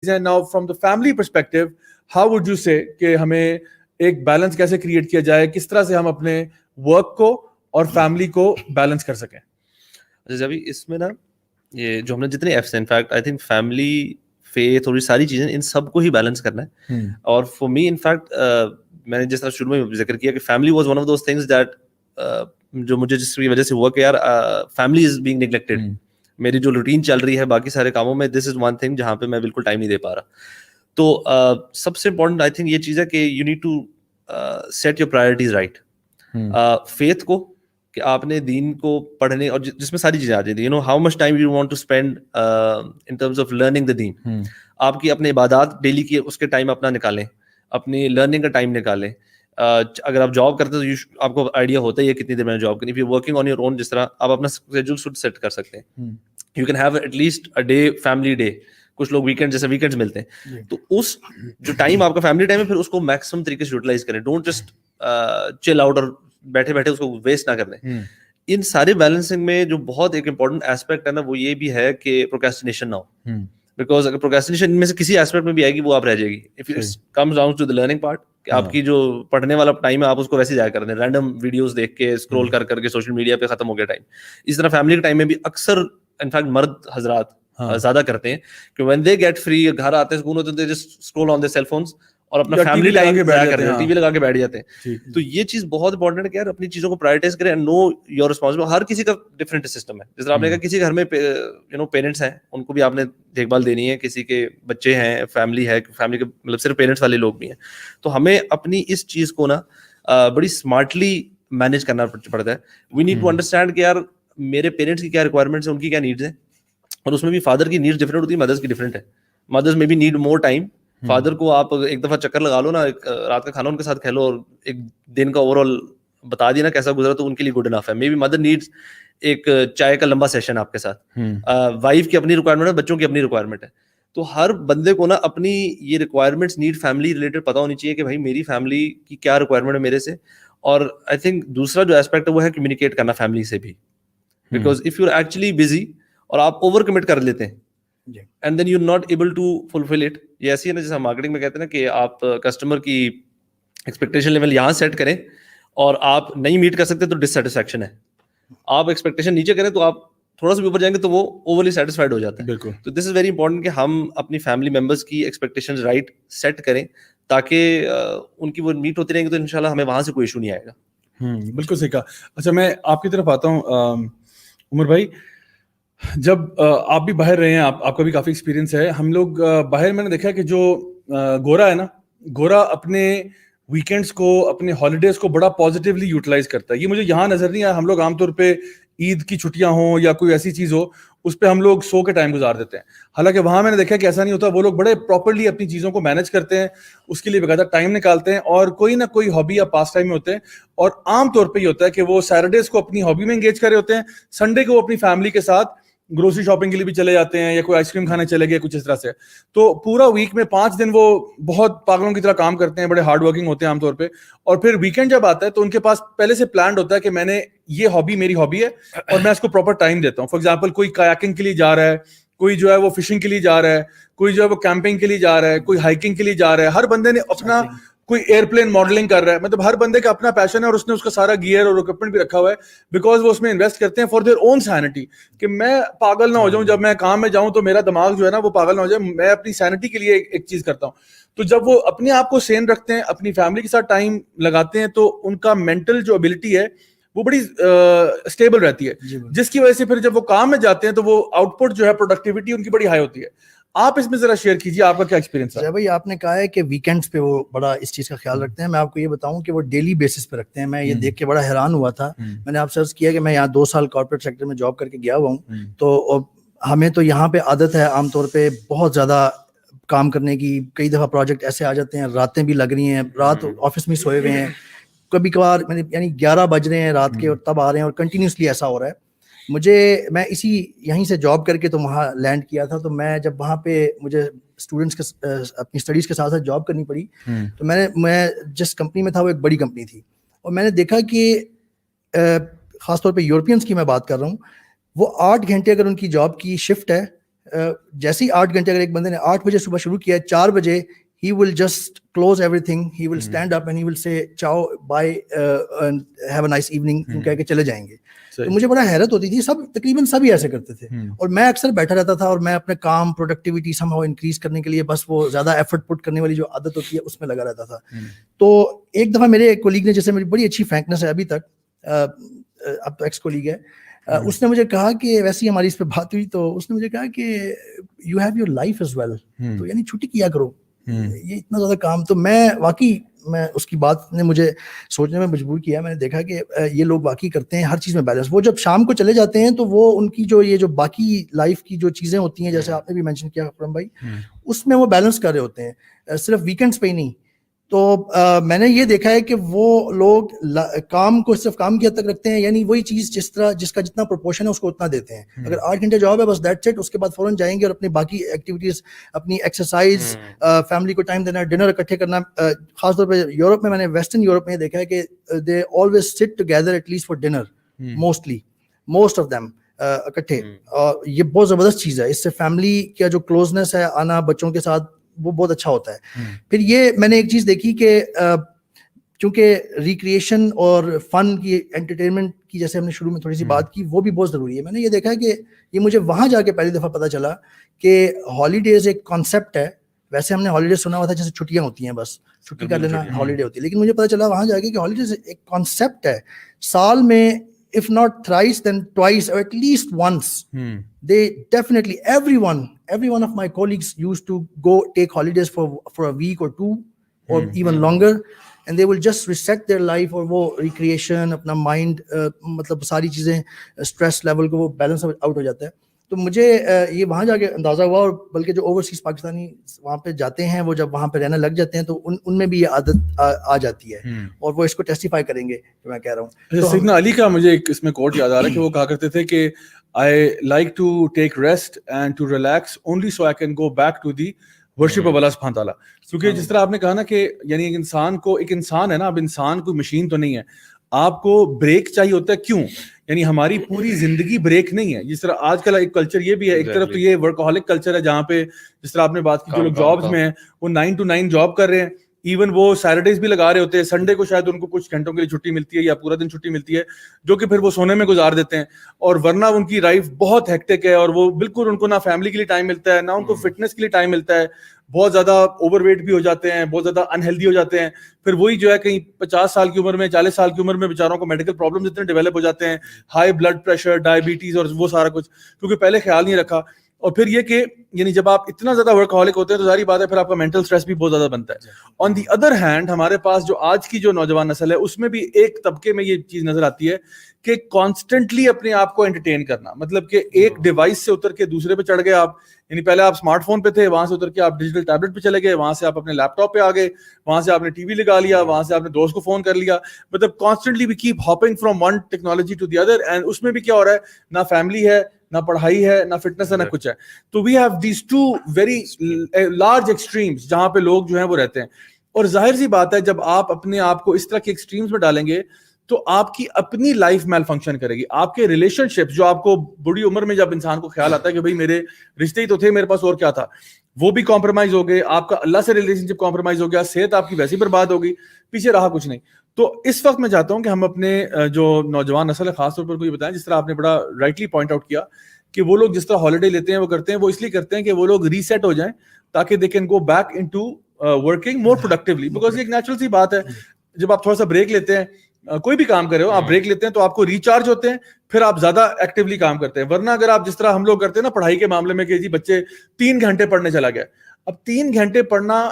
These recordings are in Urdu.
And now from the family perspective, how would you say کہ ہمیں ایک بیلنس کیسے کریٹ کیا جائے, کس طرح سے ہم اپنے ورک کو اور فیملی کو بیلنس کر سکیں؟ ابھی اس میں نا یہ جو ہم نے جتنے ایپس ہیں, in fact I think family, faith اور یہ ساری چیزیں ان سب کو ہی بیلنس کرنا ہے. اور فار می انفیکٹ میں نے جس طرح شروع میں ذکر کیا کہ family was one of those things that جو مجھے جس کی وجہ سے ہوا کہ یار فیملی از بینگ نیگلیکٹڈ. میری جو روٹین چل رہی ہے باقی سارے کاموں میں, دس از ون تھنگ جہاں پہ میں بالکل ٹائم نہیں دے پا رہا. تو سب سے امپورٹنٹ آئی تھنک یہ چیز ہے کہ you need to set your priorities right. Faith کو کہ آپ نے دین کو پڑھنے, اور جس میں ساری چیزیں آ جاتی ہیں, you know how much time you want to spend in terms of learning the then. آپ کی اپنے عبادات ڈیلی کی اس کے ٹائم اپنا نکالیں, اپنی لرننگ کا ٹائم نکالیں. اگر آپ جاب کرتے ہیں تو آپ کو آئیڈیا ہوتا ہے کتنی دیر میں جاب کرنی. ورکنگ آن یور اون, جس طرح آپ اپنا شیڈول سیٹ کر سکتے ہیں. You can have at least a day family day. کچھ لوگ ویکینڈ جیسے ویکینڈز ملتے ہیں, تو اس جو ٹائم آپ کا فیملی ٹائم ہے پھر اس کو میکسیمم طریقے سے یوٹیلائز کریں. ڈونٹ جسٹ چل آؤٹ اور بیٹھے بیٹھے اس کو ویسٹ نہ کر دیں. ان سارے بیلنسنگ میں جو بہت ایک امپورٹنٹ ایسپیکٹ ہے نا, وہ یہ بھی ہے کہ پروکریسٹینیشن نہ ہو. بیکاز اگر پروکریسٹینیشن ان میں سے کسی ایسپیکٹ میں بھی آئے گی وہ آپ رہ جائے گی. If it comes down to the learning part, کہ آپ کی جو پڑھنے والا ٹائم ہے آپ اس کو ویسے ضائع کر دیں, رینڈم ویڈیوز دیکھ کے اسکرول کر کر کے سوشل میڈیا پہ ختم ہو گیا ٹائم. اس طرح فیملی کے ٹائم میں بھی اکثر انفیکٹ مرد حضرات زیادہ کرتے ہیں کہ وین دے گیٹ فری, گھر آتے ہیں سکون ہوتے ہیں, just scroll on their cell phones اور اپنا فیملی ٹائم ضائع کر رہے ہیں, ٹی وی لگا کے بیٹھ جاتے ہیں. تو یہ چیز بہت امپورٹنٹ ہے کہ یار اپنی چیزوں کو پرائرٹائز کریں اینڈ نو یور رسپانسبل. ہر کسی کا ڈفرینٹ سسٹم ہے. جس طرح آپ نے کہا کسی گھر میں یو نو پیرنٹس ہیں, ان کو بھی آپ نے دیکھ بھال دینی ہے, کسی کے بچے ہیں, فیملی ہے, فیملی کے مطلب صرف پیرنٹس والے لوگ بھی ہیں. تو ہمیں اپنی اس چیز کو نا بڑی اسمارٹلی مینیج کرنا پڑتا ہے. وی نیڈ ٹو انڈرسٹینڈ کہ یار میرے پیرنٹس کی کیا ریکوائرمنٹس ہیں, ان کی کیا نیڈس ہیں, اور اس میں بھی فادر کی نیڈس ڈفرینٹ ہوتی ہے, مدرس کی ڈفرینٹ ہے. مدرس میں بھی نیڈ مور ٹائم. فادر کو آپ ایک دفعہ چکر لگا لو نا, رات کا کھانا ان کے ساتھ کھیلو اور ایک دن کا اوور آل بتا دینا کیسا گزرا, تو ان کے لیے گڈ انف ہے. مے بی مدر نیڈس ایک چائے کا لمبا سیشن آپ کے ساتھ. وائف کی اپنی ریکوائرمنٹ ہے, بچوں کی اپنی ریکوائرمنٹ ہے. تو ہر بندے کو نا اپنی یہ ریکوائرمنٹس نیڈ فیملی ریلیٹڈ پتا ہونی چاہیے کہ بھائی میری فیملی کی کیا ریکوائرمنٹ ہے میرے سے. اور آئی تھنک دوسرا جو ایسپیکٹ ہے وہ ہے کمیونیکیٹ کرنا فیملی سے بھی. Because if you are actually busy اور آپ اوور کمٹ کر لیتے ہیں and then you not able to fulfil it. یہ ایسی ہے نا جیسے ہم مارکیٹنگ میں کہتے ہیں نا کہ آپ کسٹمر کی ایکسپیکٹیشن لیول یہاں سیٹ کریں اور آپ نہیں میٹ کر سکتے تو ڈسسیٹسفیکشن ہے. آپ ایکسپیکٹیشن نیچے کریں تو آپ تھوڑا سا بھی اوپر جائیں گے تو وہ اوورلی سیٹسفائڈ ہو جاتا ہے. تو دس از ویری امپورٹنٹ کہ ہم اپنی فیملی ممبرس کی ایکسپیکٹیشن رائٹ سیٹ کریں تاکہ ان کی وہ میٹ ہوتی رہیں گی, تو انشاءاللہ ہمیں وہاں سے کوئی ایشو نہیں آئے گا. بالکل صحیح کہا. اچھا میں آپ کی طرف آتا ہوں عمر بھائی. جب آپ بھی باہر رہے ہیں, آپ کا بھی کافی ایکسپیرینس ہے. ہم لوگ باہر میں نے دیکھا کہ جو گورا ہے نا, گورا اپنے ویکینڈس کو, اپنے ہالیڈیز کو بڑا پازیٹیولی یوٹیلائز کرتا ہے. یہ مجھے یہاں نظر نہیں آیا. ہم لوگ عام طور پہ عید کی چھٹیاں ہوں یا کوئی ایسی چیز ہو اس پہ ہم لوگ سو کے ٹائم گزار دیتے ہیں. حالانکہ وہاں میں نے دیکھا کہ ایسا نہیں ہوتا. وہ لوگ بڑے پراپرلی اپنی چیزوں کو مینیج کرتے ہیں, اس کے لیے باقاعدہ ٹائم نکالتے ہیں اور کوئی نہ کوئی ہابی یا پاس ٹائم میں ہوتے ہیں. اور عام طور پہ یہ ہوتا ہے کہ وہ سیٹرڈیز کو اپنی ہابی میں انگیج کرے ہوتے ہیں, سنڈے کو وہ اپنی فیملی کے ساتھ گروسری شاپنگ کے لیے بھی چلے جاتے ہیں یا کوئی آئس کریم کھانے چلے گئے, کچھ اس طرح سے. تو پورا ویک میں 5 دن وہ بہت پاگلوں کی طرح کام کرتے ہیں, بڑے ہارڈ ورکنگ ہوتے ہیں عام طور پہ. اور پھر ویکینڈ جب آتا ہے تو ان کے پاس پہلے سے پلانڈ ہوتا ہے کہ میں نے یہ ہابی میری ہابی ہے اور میں اس کو پراپر ٹائم دیتا ہوں. فار ایگزامپل کوئی کایاکنگ کے لیے جا رہا ہے, کوئی جو ہے وہ فشنگ کے لیے جا رہا ہے, کوئی جو ہے وہ کیمپنگ کے لیے جا رہا ہے, کوئی ہائکنگ کے لیے جا رہا ہے. ہر بندے نے اپنا, کوئی ایئرپلین ماڈلنگ کر رہا ہے, مطلب ہر بندے کا اپنا پیشن ہے اور اس نے اس کا سارا گیئر اور اکوپمنٹ بھی رکھا ہوا ہے بیکاز وہ اس میں انویسٹ کرتے ہیں فار دیئر اون سینٹی, کہ میں پاگل نہ ہو جاؤں جب میں کام میں جاؤں تو میرا دماغ جو ہے نا وہ پاگل نہ ہو جائے. میں اپنی سینٹی کے لیے ایک چیز کرتا ہوں. تو جب وہ اپنے آپ کو سین رکھتے ہیں, اپنی فیملی کے ساتھ ٹائم لگاتے ہیں, تو ان کا مینٹل جو ابیلٹی ہے وہ بڑی اسٹیبل رہتی ہے, جس کی وجہ سے پھر جب وہ کام میں جاتے ہیں تو وہ آؤٹ پٹ جو ہے پروڈکٹیوٹی ان کی بڑی ہائی ہوتی ہے. آپ اس میں ذرا شیئر کیجیے آپ کا کیا ایکسپیرینس ہے. بھائی آپ نے کہا ہے کہ ویکینڈز پہ وہ بڑا اس چیز کا خیال رکھتے ہیں. میں آپ کو یہ بتاؤں کہ وہ ڈیلی بیسس پہ رکھتے ہیں. میں یہ دیکھ کے بڑا حیران ہوا تھا. میں نے آپ سرچ کیا کہ میں یہاں 2 سال کارپوریٹ سیکٹر میں جاب کر کے گیا ہوا ہوں, تو ہمیں تو یہاں پہ عادت ہے عام طور پہ بہت زیادہ کام کرنے کی. کئی دفعہ پروجیکٹ ایسے آ جاتے ہیں, راتیں بھی لگ رہی ہیں, رات آفس میں سوئے ہوئے ہیں, کبھی کبھار یعنی 11 بج رہے ہیں رات کے اور تب آ رہے ہیں, اور کنٹینیوسلی ایسا ہو رہا ہے. میں یہیں سے جاب کر کے تو وہاں لینڈ کیا تھا. تو میں جب وہاں پہ مجھے اسٹوڈنٹس کے اپنی اسٹڈیز کے ساتھ ساتھ جاب کرنی پڑی, تو میں جس کمپنی میں تھا وہ ایک بڑی کمپنی تھی, اور میں نے دیکھا کہ خاص طور پہ یورپینس کی میں بات کر رہا ہوں, وہ 8 گھنٹے اگر ان کی جاب کی شفٹ ہے جیسے ہی 8 گھنٹے اگر ایک بندے نے 8 بجے صبح شروع کیا ہے, 4 بجے he will just close everything, he will stand up and he will say ciao, bye, and have a nice evening, کہہ کے چلے جائیں گے. تو مجھے بڑا حیرت ہوتی تھی, تقریباً سبھی ایسے کرتے تھے, اور میں اکثر بیٹھا رہتا تھا, اور میں اپنے کام پروڈکٹیوٹی سم ہاؤ انکریز کرنے کے لیے بس وہ زیادہ ایفرٹ پٹ کرنے والی جو عادت ہوتی ہے اس میں لگا رہتا تھا. تو ایک دفعہ میرے ایک کولیگ نے, جیسے میری بڑی اچھی فرینکنس ہے ابھی تک, اب تو ایکس کولیگ ہے, اس نے مجھے کہا کہ ویسے ہی ہماری اس پہ بات ہوئی, تو اس نے مجھے کہا کہ you have your life as well, تو یعنی چھٹی کیا کرو, یہ اتنا زیادہ کام. تو میں واقعی, میں اس کی بات نے مجھے سوچنے میں مجبور کیا. میں نے دیکھا کہ یہ لوگ واقعی کرتے ہیں ہر چیز میں بیلنس. وہ جب شام کو چلے جاتے ہیں تو وہ ان کی جو یہ جو باقی لائف کی جو چیزیں ہوتی ہیں, جیسے آپ نے بھی مینشن کیا خرم بھائی, اس میں وہ بیلنس کر رہے ہوتے ہیں, صرف ویکینڈس پہ ہی نہیں. تو میں نے یہ دیکھا ہے کہ وہ لوگ کام کو صرف کام کی حد تک رکھتے ہیں, یعنی وہی چیز جس کا جتنا پروپورشن ہے اس کو اتنا دیتے ہیں. اگر 8 گھنٹے جاب ہے بس دیٹس اٹ, اس کے بعد فوراً جائیں گے اور اپنی باقی ایکٹیویٹیز, اپنی ایکسرسائز, فیملی کو ٹائم دینا, ڈنر اکٹھے کرنا. خاص طور پہ یورپ میں, میں نے ویسٹرن یورپ میں دیکھا ہے کہ they always sit together at least for dinner, most of them اکٹھے. اور یہ بہت زبردست چیز ہے, اس سے فیملی کا جو کلوزنس ہے آنا بچوں کے ساتھ وہ بہت اچھا ہوتا ہے. پھر یہ میں نے ایک چیز دیکھی کہ چونکہ ریکریشن اور فن کی, انٹرٹینمنٹ کی, جیسے ہم نے شروع میں تھوڑی سی بات کی, وہ بھی بہت ضروری ہے. میں نے یہ دیکھا کہ یہ مجھے وہاں جا کے پہلی دفعہ پتہ چلا کہ ہالیڈیز ایک کانسیپٹ ہے. ویسے ہم نے ہالیڈیز سنا ہوا تھا جیسے چھٹیاں ہوتی ہیں, بس چھٹی کر لینا ہالیڈے ہوتی ہے, لیکن مجھے پتہ چلا وہاں جا کے کہ ہالیڈیز ایک کانسیپٹ ہے. سال میں if not thrice then twice or at least once, they definitely, every one of my colleagues used to go take holidays for a week or two or even longer, and they will just reset their life, اور وہ recreation, اپنا mind, مطلب ساری چیزیں, stress level کو وہ balance out ہو جاتا ہے. تو مجھے یہ وہاں جا کے اندازہ ہوا, اور بلکہ جو اوورسیز پاکستانی وہاں پہ جاتے ہیں, وہ جب وہاں پہ رہنے لگ جاتے ہیں تو ان میں بھی یہ عادت آ جاتی ہے, اور وہ اس کو ٹیسٹیفائی کریں گے جو میں کہہ رہا ہوں. سیدنا علی کا مجھے ایک اس میں کوٹ یاد آ رہا ہے کہ وہ کہا کرتے تھے کہ I like to take rest and to relax only so I can go back to the worship of Allah subhanahu wa ta'ala. کیونکہ جس طرح آپ نے کہا نا کہ یعنی ایک انسان ہے نا, اب انسان کوئی مشین تو نہیں ہے, آپ کو بریک چاہیے ہوتا ہے. کیوں؟ یعنی ہماری پوری زندگی بریک نہیں ہے. جس طرح آج کل ایک کلچر یہ بھی ہے, ایک طرف تو یہ ورکہولک کلچر ہے جہاں پہ جس طرح آپ نے بات کی جو لوگ جابس میں ہیں وہ 9 to 9 جاب کر رہے ہیں, ایون وہ سیٹرڈیز بھی لگا رہے ہوتے ہیں, سنڈے کو شاید ان کو کچھ گھنٹوں کے لیے چھٹی ملتی ہے یا پورا دن چھٹی ملتی ہے, جو کہ پھر وہ سونے میں گزار دیتے ہیں. اور ورنہ ان کی لائف بہت ہیکٹک ہے, اور وہ بالکل ان کو نہ فیملی کے لیے ٹائم ملتا ہے, نہ ان کو فٹنس کے لیے ٹائم ملتا ہے. بہت زیادہ اوور ویٹ بھی ہو جاتے ہیں, بہت زیادہ انہیلدی ہو جاتے ہیں. پھر وہی جو ہے کہیں 50 سال کی عمر میں, 40 سال کی عمر میں بیچاروں کو میڈیکل پرابلمز اتنے ڈیولپ ہو جاتے ہیں, ہائی بلڈ پریشر, ڈائبٹیز اور وہ سارا کچھ, کیونکہ پہلے خیال نہیں رکھا. اور پھر یہ کہ یعنی جب آپ اتنا زیادہ ورکہولک ہوتے ہیں تو ظاہری بات ہے پھر آپ کا مینٹل اسٹریس بھی بہت زیادہ بنتا ہے. آن دی ادر ہینڈ ہمارے پاس جو آج کی جو نوجوان نسل ہے اس میں بھی ایک طبقے میں یہ چیز نظر آتی ہے کہ کانسٹنٹلی اپنے آپ کو انٹرٹین کرنا, مطلب کہ ایک ڈیوائس سے اتر کے دوسرے پہ چڑھ گئے آپ. یعنی پہلے آپ اسمارٹ فون پہ تھے, وہاں سے اتر کے آپ ڈیجیٹل ٹیبلٹ پہ چلے گئے, وہاں سے آپ اپنے لیپ ٹاپ پہ آ گئے, وہاں سے آپ نے ٹی وی لگا لیا, وہاں سے آپ نے دوست کو فون کر لیا. مطلب constantly we keep hopping from one technology to the other, and اس میں بھی کیا ہو رہا ہے, نہ فیملی ہے, نہ پڑھائی ہے, نہ فٹنس ہے, نہ کچھ ہے. تو we have these two very large extremes جہاں پہ لوگ جو ہیں وہ رہتے ہیں. اور ظاہر سی بات ہے جب آپ اپنے آپ کو اس طرح کے ایکسٹریمز میں ڈالیں گے تو آپ کی اپنی لائف میل فنکشن کرے گی. آپ کے ریلیشن شپس جو آپ کو بڑی عمر میں جب انسان کو خیال آتا ہے کہ بھائی میرے رشتے ہی تو تھے, میرے پاس اور کیا تھا, وہ بھی کمپرومائز ہو گئے. آپ کا اللہ سے ریلیشن شپ کمپرومائز ہو گیا, صحت آپ کی ویسی برباد ہو گئی, پیچھے رہا کچھ نہیں. تو اس وقت میں چاہتا ہوں کہ ہم اپنے جو نوجوان نسل ہے خاص طور پر کو یہ بتائیں, جس طرح آپ نے بڑا رائٹلی پوائنٹ آؤٹ کیا کہ وہ لوگ جس طرح ہالیڈے لیتے ہیں وہ کرتے ہیں, وہ اس لیے کرتے ہیں کہ وہ لوگ ریسیٹ ہو جائیں تاکہ they can go back into working more productively. Because یہ ایک نیچرل سی بات ہے, جب آپ تھوڑا سا بریک لیتے ہیں, کوئی بھی کام کرے ہو آپ بریک لیتے ہیں تو آپ کو ریچارج ہوتے ہیں, پھر آپ زیادہ ایکٹیولی کام کرتے ہیں. ورنہ اگر آپ جس طرح ہم لوگ کرتے ہیں نا پڑھائی کے معاملے میں کہ جی بچے 3 گھنٹے پڑھنے چلا گیا, اب 3 گھنٹے پڑھنا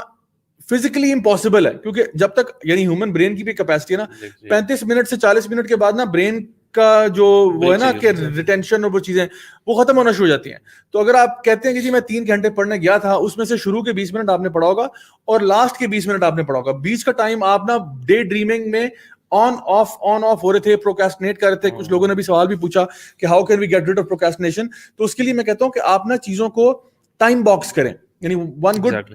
فزیکلی امپاسبل ہے, کیونکہ جب تک یعنی ہیومن برین کی بھی کیپیسٹی ہے نا 35 منٹ سے 40 منٹ کے بعد نا برین کا جو وہ ہے نا کہ ریٹینشن اور وہ چیزیں وہ ختم ہونا شروع ہو جاتی ہیں. تو اگر آپ کہتے ہیں کہ جی میں 3 گھنٹے پڑھنے گیا تھا, اس میں سے شروع کے 20 منٹ آپ نے پڑھا ہوگا اور لاسٹ کے 20 منٹ آپ نے پڑھا ہوگا, بیچ کا ٹائم آپ نا ڈے ڈریمنگ میں آن آف ہو رہے تھے, پروکراسٹینیٹ کر رہے تھے. کچھ لوگوں نے بھی سوال بھی پوچھا کہ how can we get rid of procrastination. تو اس کے لیے میں کہتا ہوں کہ آپ نا چیزوں کو ٹائم باکس کریں. یعنی one good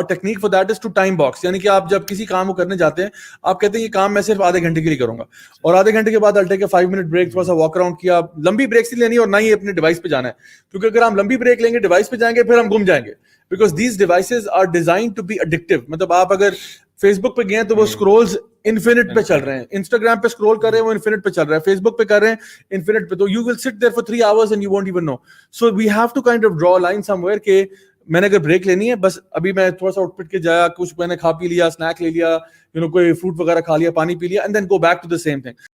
technique for that is to time box, یعنی کہ آپ جب کسی کام کو کرنے جاتے ہیں آپ کہتے ہیں یہ کام میں صرف آدھے گھنٹے کے لیے کروں گا, اور آدھے گھنٹے کے بعد I'll take a 5 minute break, تھوڑا سا واک اراؤنڈ کیا. لمبی بریکس نہیں لینی اور نہ ہی اپنے ڈیوائس پہ جانا ہے, کیونکہ اگر ہم لمبی بریک لیں گے ڈیوائس پہ جائیں گے پھر ہم گم جائیں گے, because these devices are designed to be addictive. مطلب آپ اگر فیس بک پہ گئے تو وہ اسکرولز انفینٹ پہ چل رہے ہیں, انسٹاگرام پہ اسکرول کر رہے ہیں وہ انفینٹ پہ چل رہا ہے, فیس بک پہ کر رہے ہیں انفینٹ پہ, تو یو ول سٹ there for 3 hours and you won't even know. So we have to kind of draw a line somewhere کہ میں نے اگر بریک لینی ہے بس ابھی میں تھوڑا سا اٹھ پٹ کے جایا, کچھ میں نے کھا پی لیا, اسنیک لے لیا, کوئی فروٹ وغیرہ کھا لیا, پانی پی لیا, and then go back to the same thing.